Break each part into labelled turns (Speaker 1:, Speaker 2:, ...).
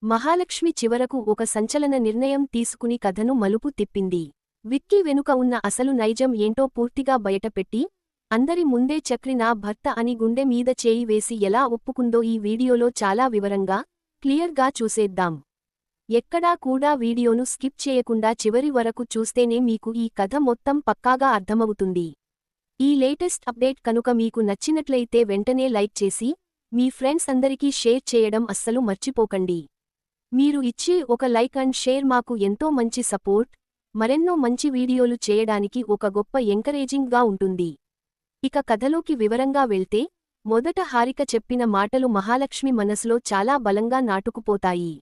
Speaker 1: మహాలక్ష్మి చివరకు ఒక సంచలన నిర్ణయం తీసుకుని కథను మలుపు తిప్పింది. విక్కీ వెనుక ఉన్న అసలు నైజం ఏంటో పూర్తిగా బయటపెట్టి, అందరి ముందే చక్రి నా భర్త అని గుండె మీద చేయి వేసి ఎలా ఒప్పుకుందో ఈ వీడియోలో చాలా వివరంగా, క్లియర్గా చూసేద్దాం. ఎక్కడా కూడా వీడియోను స్కిప్ చేయకుండా చివరి వరకు చూస్తేనే మీకు ఈ కథ మొత్తం పక్కాగా అర్థమవుతుంది. ఈ లేటెస్ట్ అప్డేట్ కనుక మీకు నచ్చినట్లయితే వెంటనే లైక్ చేసి, మీ ఫ్రెండ్స్ అందరికీ షేర్ చేయడం అస్సలు మర్చిపోకండి. మీరు ఇచ్చే ఒక లైక్ అండ్ షేర్ మాకు ఎంతో మంచి సపోర్ట్, మరెన్నో మంచి వీడియోలు చేయడానికి ఒక గొప్ప ఎంకరేజింగ్గా ఉంటుంది. ఇక కథలోకి వివరంగా వెళ్తే, మొదట హారిక చెప్పిన మాటలు మహాలక్ష్మి మనసులో చాలా బలంగా నాటుకుపోతాయి.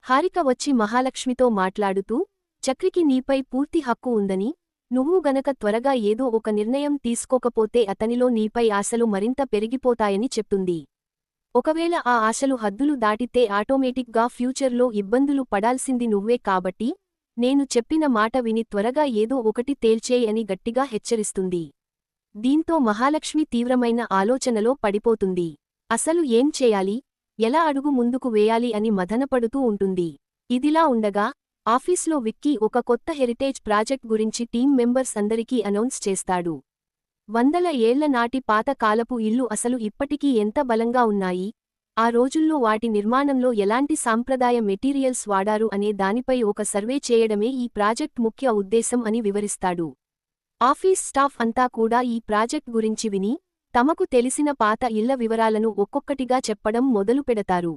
Speaker 1: హారిక వచ్చి మహాలక్ష్మితో మాట్లాడుతూ, చక్రికి నీపై పూర్తి హక్కు ఉందని, నువ్వు గనక త్వరగా ఏదో ఒక నిర్ణయం తీసుకోకపోతే అతనిలో నీపై ఆశలు మరింత పెరిగిపోతాయని చెప్తుంది. ఒకవేళ ఆ ఆశలు హద్దులు దాటితే ఆటోమేటిక్గా ఫ్యూచర్లో ఇబ్బందులు పడాల్సింది నువ్వే కాబట్టి, నేను చెప్పిన మాట విని త్వరగా ఏదో ఒకటి తేల్చేయ్ అని గట్టిగా హెచ్చరిస్తుంది. దీంతో మహాలక్ష్మి తీవ్రమైన ఆలోచనలో పడిపోతుంది. అసలు ఏం చేయాలి, ఎలా అడుగు ముందుకు వేయాలి అని మదనపడుతూ ఉంటుంది. ఇదిలా ఉండగా, ఆఫీస్లో విక్కీ ఒక కొత్త హెరిటేజ్ ప్రాజెక్ట్ గురించి టీం మెంబర్స్ అందరికీ అనౌన్స్ చేస్తాడు. 100 ఏళ్ల నాటి పాత కాలపు ఇల్లు అసలు ఇప్పటికీ ఎంత బలంగా ఉన్నాయి, ఆ రోజుల్లో వాటి నిర్మాణంలో ఎలాంటి సాంప్రదాయ మెటీరియల్స్ వాడారు అనే దానిపై ఒక సర్వే చేయడమే ఈ ప్రాజెక్ట్ ముఖ్య ఉద్దేశం అని వివరిస్తాడు. ఆఫీస్ స్టాఫ్ అంతా కూడా ఈ ప్రాజెక్ట్ గురించి విని, తమకు తెలిసిన పాత ఇళ్ల వివరాలను ఒక్కొక్కటిగా చెప్పడం మొదలుపెడతారు.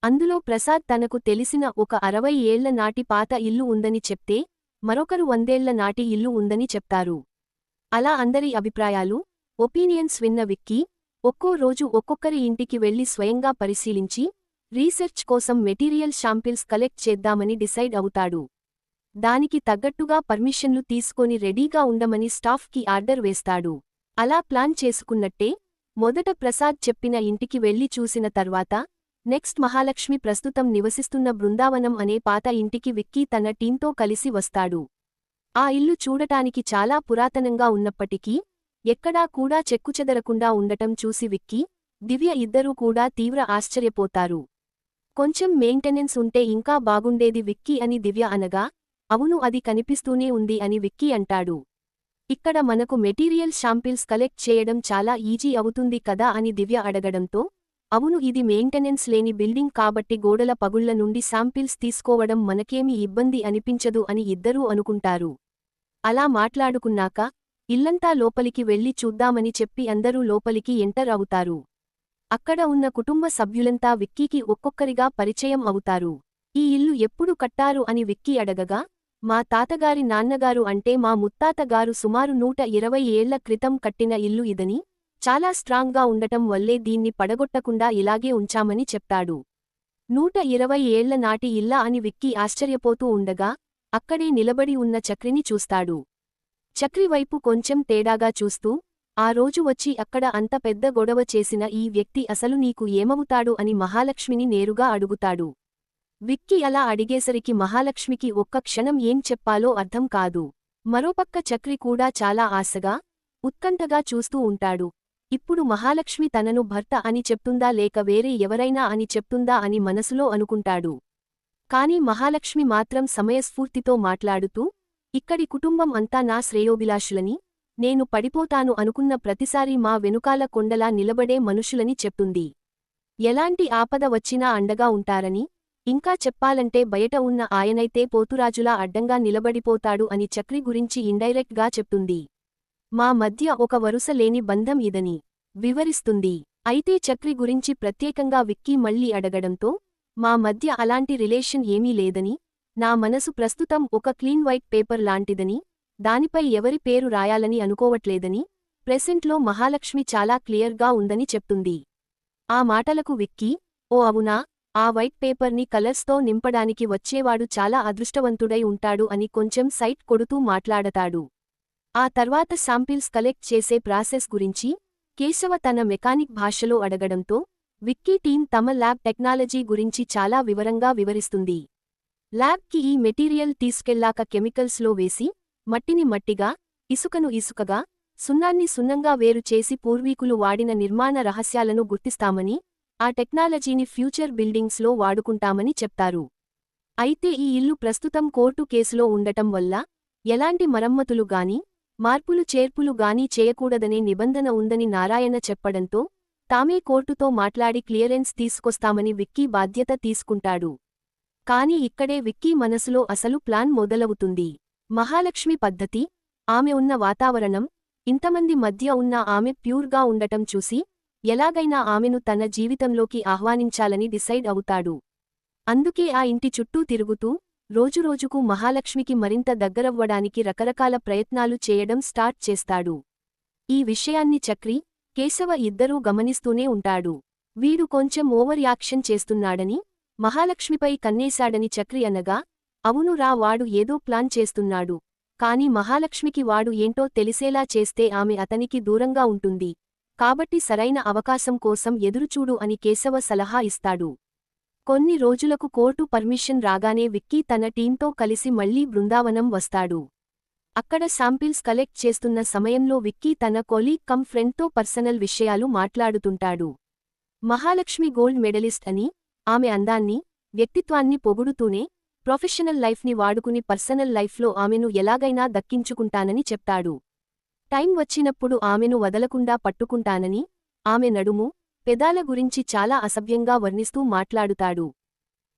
Speaker 1: అందులో ప్రసాద్ తనకు తెలిసిన ఒక 60 ఏళ్ల నాటి పాత ఇల్లు ఉందని చెప్తే, మరొకరు 100 ఏళ్ల నాటి ఇల్లు ఉందని చెప్తారు. అలా అందరి అభిప్రాయాలు, ఒపీనియన్స్ విన్న విక్కీ, ఒక్కో రోజు ఒక్కొక్కరి ఇంటికి వెళ్లి స్వయంగా పరిశీలించి, రీసెర్చ్ కోసం మెటీరియల్ శాంపిల్స్ కలెక్ట్ చేద్దామని డిసైడ్ అవుతాడు. దానికి తగ్గట్టుగా పర్మిషన్లు తీసుకొని రెడీగా ఉండమని స్టాఫ్కి ఆర్డర్ వేస్తాడు. అలా ప్లాన్ చేసుకున్నట్టే, మొదట ప్రసాద్ చెప్పిన ఇంటికి వెళ్లి చూసిన తర్వాత, నెక్స్ట్ మహాలక్ష్మి ప్రస్తుతం నివసిస్తున్న బృందావనం అనే పాత ఇంటికి విక్కీ తన టీంతో కలిసి వస్తాడు. ఆ ఇల్లు చూడటానికి చాలా పురాతనంగా ఉన్నప్పటికీ, ఎక్కడా కూడా చెక్కుచెదరకుండా ఉండటం చూసి విక్కీ, దివ్య ఇద్దరూ కూడా తీవ్ర ఆశ్చర్యపోతారు. కొంచెం మెయింటెనెన్స్ ఉంటే ఇంకా బాగుండేది విక్కీ అని దివ్య అనగా, అవును అది కనిపిస్తూనే ఉంది అని విక్కీ అంటాడు. ఇక్కడ మనకు మెటీరియల్ శాంపిల్స్ కలెక్ట్ చేయడం చాలా ఈజీ అవుతుంది కదా అని దివ్య అడగడంతో, అవును ఇది మెయింటెనెన్స్ లేని బిల్డింగ్ కాబట్టి గోడల పగుళ్ల నుండి శాంపిల్స్ తీసుకోవడం మనకేమీ ఇబ్బంది అనిపించదు అని ఇద్దరూ అనుకుంటారు. అలా మాట్లాడుకున్నాక, ఇల్లంతా లోపలికి వెళ్లి చూద్దామని చెప్పి అందరూ లోపలికి ఎంటర్ అవుతారు. అక్కడ ఉన్న కుటుంబ సభ్యులంతా విక్కీకి ఒక్కొక్కరిగా పరిచయం అవుతారు. ఈ ఇల్లు ఎప్పుడు కట్టారు అని విక్కీ అడగగా, మా తాతగారి నాన్నగారు అంటే మా ముత్తాతగారు సుమారు 120 ఏళ్ల క్రితం కట్టిన ఇల్లు ఇదని, చాలా స్ట్రాంగ్గా ఉండటం వల్లే దీన్ని పడగొట్టకుండా ఇలాగే ఉంచామని చెప్తాడు. 120 ఏళ్ల నాటి ఇల్లా అని విక్కీ ఆశ్చర్యపోతూ ఉండగా, అక్కడే నిలబడి ఉన్న చక్రిని చూస్తాడు. చక్రి వైపు కొంచెం తేడాగా చూస్తూ, ఆ రోజు వచ్చి అక్కడ అంత పెద్ద గొడవ చేసిన ఈ వ్యక్తి అసలు నీకు ఏమవుతాడు అని మహాలక్ష్మిని నేరుగా అడుగుతాడు. విక్కీ అలా అడిగేసరికి మహాలక్ష్మికి ఒక్క క్షణం ఏం చెప్పాలో అర్థం కాదు. మరోపక్క చక్రి కూడా చాలా ఆశగా, ఉత్కంఠగా చూస్తూ ఉంటాడు. ఇప్పుడు మహాలక్ష్మి తనను భర్త అని చెప్తుందా లేక వేరే ఎవరైనా అని చెప్తుందా అని మనసులో అనుకుంటాడు. కాని మహాలక్ష్మి మాత్రం సమయస్ఫూర్తితో మాట్లాడుతూ, ఇక్కడి కుటుంబం అంతా నా శ్రేయోభిలాషులని, నేను పడిపోతాను అనుకున్న ప్రతిసారీ మా వెనుకాల కొండలా నిలబడే మనుషులని చెప్తుంది. ఎలాంటి ఆపద వచ్చినా అండగా ఉంటారని, ఇంకా చెప్పాలంటే బయట ఉన్న ఆయనైతే పోతురాజులా అడ్డంగా నిలబడిపోతాడు అని చక్రి గురించి ఇండైరెక్ట్ గా చెప్తుంది. మా మధ్య ఒక వరుస లేని బంధం ఇదని వివరిస్తుంది. అయితే చక్రి గురించి ప్రత్యేకంగా విక్కీ మళ్లీ అడగడంతో, మా మధ్య అలాంటి రిలేషన్ ఏమీ లేదని, నా మనసు ప్రస్తుతం ఒక క్లీన్ వైట్ పేపర్ లాంటిదని, దానిపై ఎవరి పేరు రాయాలని అనుకోవట్లేదని, ప్రెసెంట్లో మహాలక్ష్మి చాలా క్లియర్గా ఉందని చెప్తుంది. ఆ మాటలకు విక్కీ, ఓ అవునా, ఆ వైట్ పేపర్ని కలర్స్తో నింపడానికి వచ్చేవాడు చాలా అదృష్టవంతుడై ఉంటాడు అని కొంచెం సైట్ కొడుతూ మాట్లాడతాడు. ఆ తర్వాత శాంపిల్స్ కలెక్ట్ చేసే ప్రాసెస్ గురించి కేశవ తన మెకానిక్ భాషలో అడగడంతో, విక్కీ టీం తమ ల్యాబ్ టెక్నాలజీ గురించి చాలా వివరంగా వివరిస్తుంది. ల్యాబ్కి ఈ మెటీరియల్ తీసుకెళ్లాక కెమికల్స్లో వేసి, మట్టిని మట్టిగా, ఇసుకను ఇసుకగా, సున్నాన్ని సున్నంగా వేరు చేసి పూర్వీకులు వాడిన నిర్మాణ రహస్యాలను గుర్తిస్తామని, ఆ టెక్నాలజీని ఫ్యూచర్ బిల్డింగ్స్లో వాడుకుంటామని చెప్తారు. అయితే ఈ ఇల్లు ప్రస్తుతం కోర్టు కేసులో ఉండటం వల్ల ఎలాంటి మరమ్మతులు గానీ మార్పులు చేర్పులు గానీ చేయకూడదనే నిబంధన ఉందని నారాయణ చెప్పడంతో తామే కోర్టుతో మాట్లాడి క్లియరెన్స్ తీసుకొస్తామని విక్కీ బాధ్యత తీసుకుంటాడు. కాని ఇక్కడే విక్కీ మనసులో అసలు ప్లాన్ మొదలవుతుంది. మహాలక్ష్మి పద్ధతి, ఆమె ఉన్న వాతావరణం, ఇంతమంది మధ్య ఉన్న ఆమె ప్యూర్గా ఉండటం చూసి ఎలాగైనా ఆమెను తన జీవితంలోకి ఆహ్వానించాలని డిసైడ్ అవుతాడు. అందుకే ఆ ఇంటి చుట్టూ తిరుగుతూ రోజురోజుకు మహాలక్ష్మికి మరింత దగ్గరవ్వడానికి రకరకాల ప్రయత్నాలు చేయడం స్టార్ట్ చేస్తాడు. ఈ విషయాన్ని చక్రి, కేశవ ఇద్దరూ గమనిస్తూనే ఉంటాడు. వీడు కొంచెం ఓవర్ యాక్షన్ చేస్తున్నాడని, మహాలక్ష్మిపై కన్నేశాడని చక్రి అనగా, అవును రా వాడు ఏదో ప్లాన్ చేస్తున్నాడు. కాని మహాలక్ష్మికి వాడు ఏంటో తెలిసేలా చేస్తే ఆమె అతనికి దూరంగా ఉంటుంది. కాబట్టి సరైన అవకాశం కోసం ఎదురుచూడు అని కేశవ సలహా ఇస్తాడు. కొన్ని రోజులకు కోర్టు పర్మిషన్ రాగానే విక్కీ తన టీంతో కలిసి మళ్లీ బృందావనం వస్తాడు. అక్కడ శాంపిల్స్ కలెక్ట్ చేస్తున్న సమయంలో విక్కీ తన కొలీగ్ కమ్ ఫ్రెండ్తో పర్సనల్ విషయాలు మాట్లాడుతుంటాడు. మహాలక్ష్మి గోల్డ్ మెడలిస్ట్ అని, ఆమె అందాన్ని, వ్యక్తిత్వాన్ని పొగుడుతూనే ప్రొఫెషనల్ లైఫ్ని వాడుకుని పర్సనల్ లైఫ్లో ఆమెను ఎలాగైనా దక్కించుకుంటానని చెప్తాడు. టైం వచ్చినప్పుడు ఆమెను వదలకుండా పట్టుకుంటానని, ఆమె నడుము, పెదాల గురించి చాలా అసభ్యంగా వర్ణిస్తూ మాట్లాడుతాడు.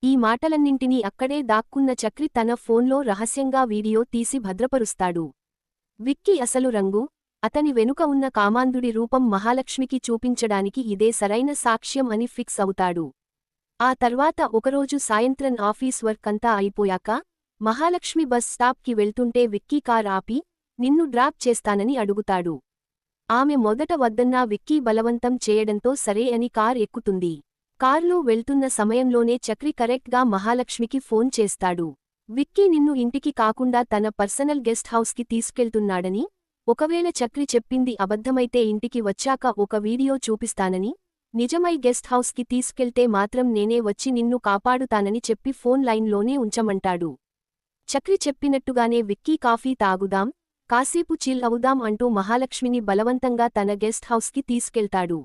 Speaker 1: ఈ మాటలన్నింటినీ అక్కడే దాక్కున్న చక్రి తన ఫోన్లో రహస్యంగా వీడియో తీసి భద్రపరుస్తాడు. విక్కీ అసలు రంగు, అతని వెనుక ఉన్న కామాంధుడి రూపం మహాలక్ష్మికి చూపించడానికి ఇదే సరైన సాక్ష్యం అని ఫిక్స్ అవుతాడు. ఆ తర్వాత ఒకరోజు సాయంత్రం ఆఫీస్ వర్క్ అంతా అయిపోయాక మహాలక్ష్మి బస్ స్టాప్కి వెళ్తుంటే విక్కీ కార్ ఆపి, నిన్ను డ్రాప్ చేస్తానని అడుగుతాడు. ఆమె మొదట వద్దన్నా విక్కీ బలవంతం చేయడంతో సరే అని కార్ ఎక్కుతుంది. కార్లో వెళ్తున్న సమయంలోనే చక్రి కరెక్ట్గా మహాలక్ష్మికి ఫోన్ చేస్తాడు. విక్కీ నిన్ను ఇంటికి కాకుండా తన పర్సనల్ గెస్ట్ హౌస్కి తీసుకెళ్తున్నాడని, ఒకవేళ చక్రి చెప్పింది అబద్ధమైతే ఇంటికి వచ్చాక ఒక వీడియో చూపిస్తానని, నిజమై గెస్ట్ హౌస్కి తీసుకెళ్తే మాత్రం నేనే వచ్చి నిన్ను కాపాడుతానని చెప్పి ఫోన్ లైన్లోనే ఉంచమంటాడు. చక్రి చెప్పినట్టుగానే విక్కీ కాఫీ తాగుదాం, కాసేపు చిల్ అవుదాం అంటూ మహాలక్ష్మిని బలవంతంగా తన గెస్ట్ హౌస్కి తీసుకెళ్తాడు.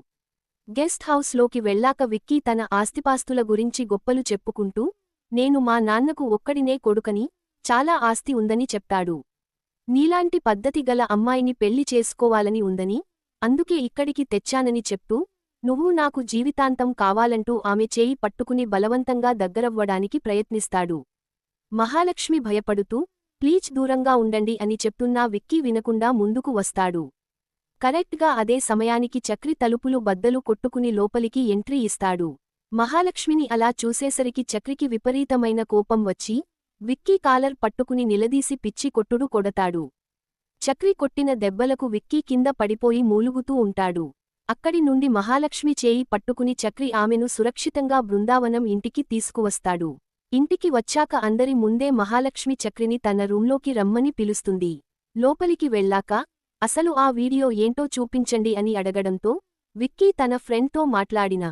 Speaker 1: గెస్ట్ హౌస్లోకి వెళ్లాక విక్కీ తన ఆస్తిపాస్తుల గురించి గొప్పలు చెప్పుకుంటూ, నేను మా నాన్నకు ఒక్కడినే కొడుకని, చాలా ఆస్తి ఉందని చెప్తాడు. నీలాంటి పద్ధతి గల అమ్మాయిని పెళ్లి చేసుకోవాలని ఉందని, అందుకే ఇక్కడికి తెచ్చానని చెప్తూ, నువ్వు నాకు జీవితాంతం కావాలంటూ ఆమె చేయి పట్టుకుని బలవంతంగా దగ్గరవ్వడానికి ప్రయత్నిస్తాడు. మహాలక్ష్మి భయపడుతూ, ప్లీజ్ దూరంగా ఉండండి అని చెప్తున్నా విక్కీ వినకుండా ముందుకు వస్తాడు. కరెక్ట్గా అదే సమయానికి చక్రి తలుపులు బద్దలు కొట్టుకుని లోపలికి ఎంట్రీ ఇస్తాడు. మహాలక్ష్మిని అలా చూసేసరికి చక్రికి విపరీతమైన కోపం వచ్చి, విక్కీ కాలర్ పట్టుకుని నిలదీసి పిచ్చి కొట్టుడు కొడతాడు. చక్రి కొట్టిన దెబ్బలకు విక్కీ కింద పడిపోయి మూలుగుతూ ఉంటాడు. అక్కడి నుండి మహాలక్ష్మి చేయి పట్టుకుని చక్రి ఆమెను సురక్షితంగా బృందావనం ఇంటికి తీసుకువస్తాడు. ఇంటికి వచ్చాక అందరి ముందే మహాలక్ష్మి చక్రిని తన రూంలోకి రమ్మని పిలుస్తుంది. లోపలికి వెళ్లాక, అసలు ఆ వీడియో ఏంటో చూపించండి అని అడగడంతో, విక్కీ తన ఫ్రెండ్తో మాట్లాడిన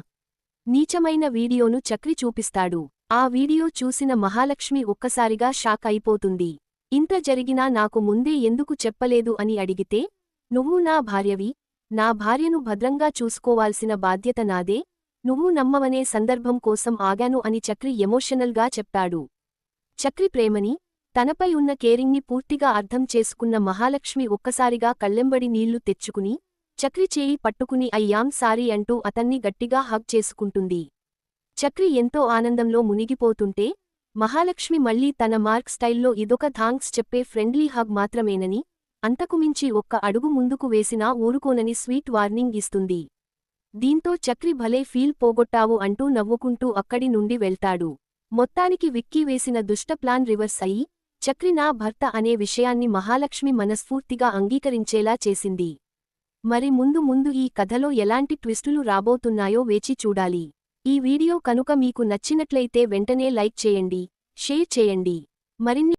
Speaker 1: నీచమైన వీడియోను చక్రి చూపిస్తాడు. ఆ వీడియో చూసిన మహాలక్ష్మి ఒక్కసారిగా షాక్ అయిపోతుంది. ఇంత జరిగినా నాకు ముందే ఎందుకు చెప్పలేదు అని అడిగితే, నువ్వు నా భార్యవి, నా భార్యను భద్రంగా చూసుకోవాల్సిన బాధ్యత నాదే, నువ్వు నమ్మవనే సందర్భం కోసం ఆగాను అని చక్రి ఎమోషనల్గా చెప్తాడు. చక్రి ప్రేమని, తనపై ఉన్న కేరింగ్ని పూర్తిగా అర్థం చేసుకున్న మహాలక్ష్మి ఒక్కసారిగా కళ్ళెంబడి నీళ్లు తెచ్చుకుని, చక్రి చేయి పట్టుకుని అయ్యాం సారీ అంటూ అతన్ని గట్టిగా హగ్ చేసుకుంటుంది. చక్రి ఎంతో ఆనందంలో మునిగిపోతుంటే, మహాలక్ష్మి మళ్లీ తన మార్క్ స్టైల్లో ఇదొక థాంక్స్ చెప్పే ఫ్రెండ్లీ హగ్ మాత్రమేనని, అంతకుమించి ఒక్క అడుగు ముందుకు వేసినా ఊరుకోనని స్వీట్ వార్నింగ్ ఇస్తుంది. దీంతో చక్రి భలే ఫీల్ పోగొట్టావు అంటూ నవ్వుకుంటూ అక్కడి నుండి వెళ్తాడు. మొత్తానికి విక్కీ వేసిన దుష్ట ప్లాన్ రివర్స్ అయి, చక్రి నా భర్త అనే విషయాన్ని మహాలక్ష్మి మనస్ఫూర్తిగా అంగీకరించేలా చేసింది. మరి ముందు ముందు ఈ కథలో ఎలాంటి ట్విస్టులు రాబోతున్నాయో వేచి చూడాలి. ఈ వీడియో కనుక మీకు నచ్చినట్లయితే వెంటనే లైక్ చేయండి, షేర్ చేయండి. మరిన్ని